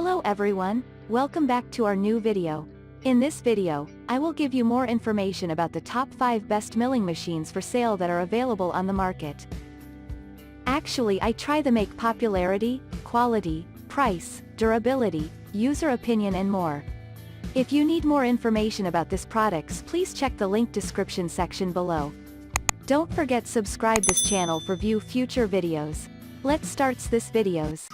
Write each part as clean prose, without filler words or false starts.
Hello everyone, welcome back to our new video. In this video, I will give you more information about the top 5 best milling machines for sale that are available on the market. Actually, I try to make popularity, quality, price, durability, user opinion and more. If you need more information about these products, please check the link description section below. Don't forget subscribe this channel for view future videos. Let's start this videos.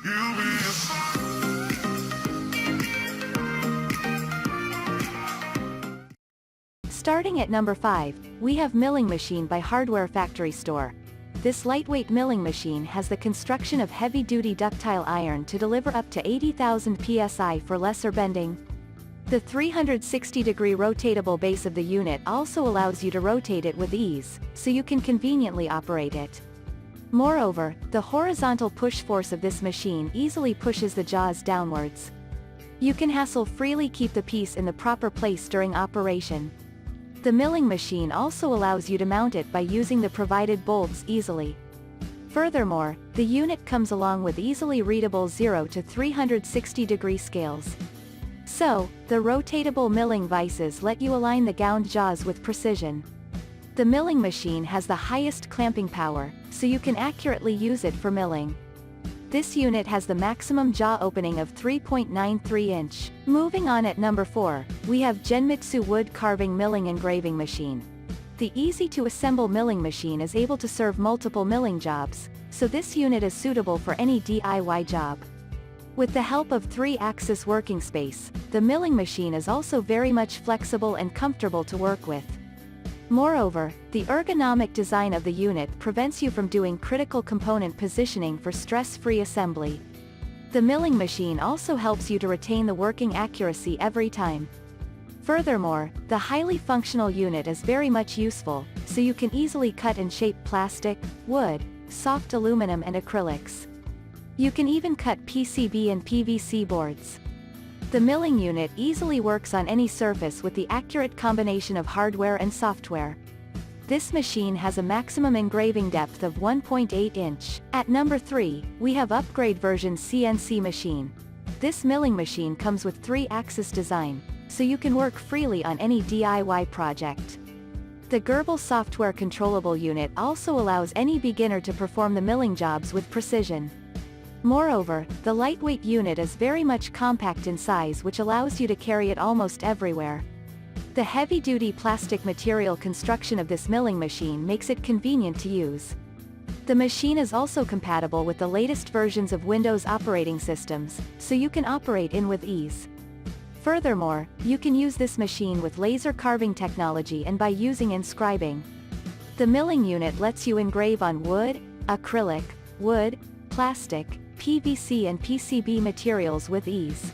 Starting at number 5, we have Milling Machine by Hardware Factory Store. This lightweight milling machine has the construction of heavy-duty ductile iron to deliver up to 80,000 psi for lesser bending. The 360-degree rotatable base of the unit also allows you to rotate it with ease, so you can conveniently operate it. Moreover, the horizontal push force of this machine easily pushes the jaws downwards. You can hassle-freely keep the piece in the proper place during operation. The milling machine also allows you to mount it by using the provided bolts easily. Furthermore, the unit comes along with easily readable 0 to 360-degree scales. So, the rotatable milling vices let you align the gound jaws with precision. The milling machine has the highest clamping power, so you can accurately use it for milling. This unit has the maximum jaw opening of 3.93 inch. Moving on at number 4, we have Genmitsu wood carving milling engraving machine. The easy-to-assemble milling machine is able to serve multiple milling jobs, so this unit is suitable for any DIY job. With the help of 3-axis working space, the milling machine is also very much flexible and comfortable to work with. Moreover, the ergonomic design of the unit prevents you from doing critical component positioning for stress-free assembly. The milling machine also helps you to retain the working accuracy every time. Furthermore, the highly functional unit is very much useful, so you can easily cut and shape plastic, wood, soft aluminum and acrylics. You can even cut PCB and PVC boards. The milling unit easily works on any surface with the accurate combination of hardware and software. This machine has a maximum engraving depth of 1.8 inch. At number 3, we have upgrade version CNC machine. This milling machine comes with 3-axis design, so you can work freely on any DIY project. The Gerbil software controllable unit also allows any beginner to perform the milling jobs with precision. Moreover, the lightweight unit is very much compact in size, which allows you to carry it almost everywhere. The heavy-duty plastic material construction of this milling machine makes it convenient to use. The machine is also compatible with the latest versions of Windows operating systems, so you can operate in with ease. Furthermore, you can use this machine with laser carving technology and by using inscribing. The milling unit lets you engrave on wood, acrylic, wood, plastic, PVC and PCB materials with ease.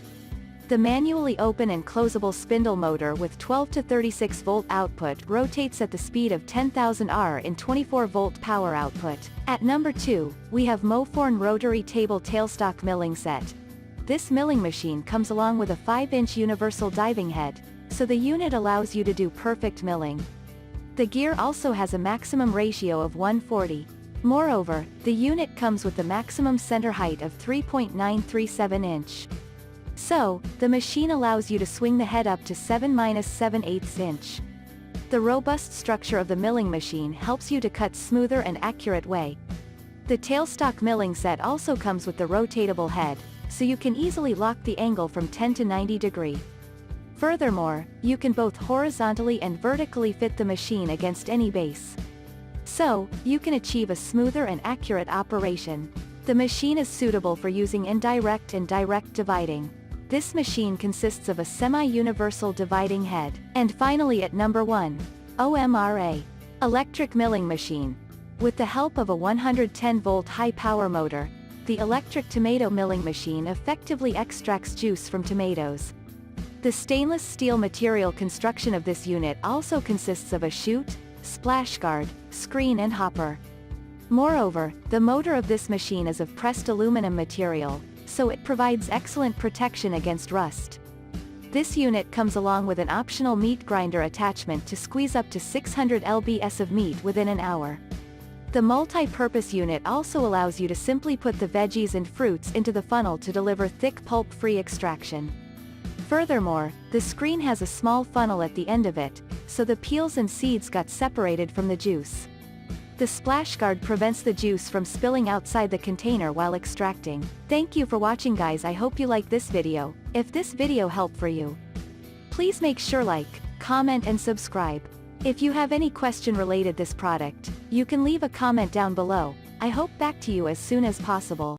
The manually open and closable spindle motor with 12 to 36 volt output rotates at the speed of 10,000 R in 24 volt power output. At number 2, we have MOforeign Rotary Table Tailstock Milling Set. This milling machine comes along with a 5-inch universal diving head, so the unit allows you to do perfect milling. The gear also has a maximum ratio of 1:40. Moreover, the unit comes with the maximum center height of 3.937 inch. So, the machine allows you to swing the head up to 7-7/8 inch. The robust structure of the milling machine helps you to cut smoother and accurate way. The tailstock milling set also comes with the rotatable head, so you can easily lock the angle from 10 to 90 degree. Furthermore, you can both horizontally and vertically fit the machine against any base. So, you can achieve a smoother and accurate operation. The machine is suitable for using indirect and direct dividing. This machine consists of a semi-universal dividing head. And finally at number 1, Omra electric milling machine. With the help of a 110-volt high-power motor, the electric tomato milling machine effectively extracts juice from tomatoes. The stainless steel material construction of this unit also consists of a chute, splash guard, screen and hopper. Moreover, the motor of this machine is of pressed aluminum material, so it provides excellent protection against rust. This unit comes along with an optional meat grinder attachment to squeeze up to 600 lbs of meat within an hour. The multi-purpose unit also allows you to simply put the veggies and fruits into the funnel to deliver thick pulp-free extraction. Furthermore, the screen has a small funnel at the end of it, so the peels and seeds got separated from the juice. The splash guard prevents the juice from spilling outside the container while extracting. Thank you for watching, guys. I hope you like this video. If this video helped for you, please make sure like, comment and subscribe. If you have any question related this product, you can leave a comment down below. I hope back to you as soon as possible.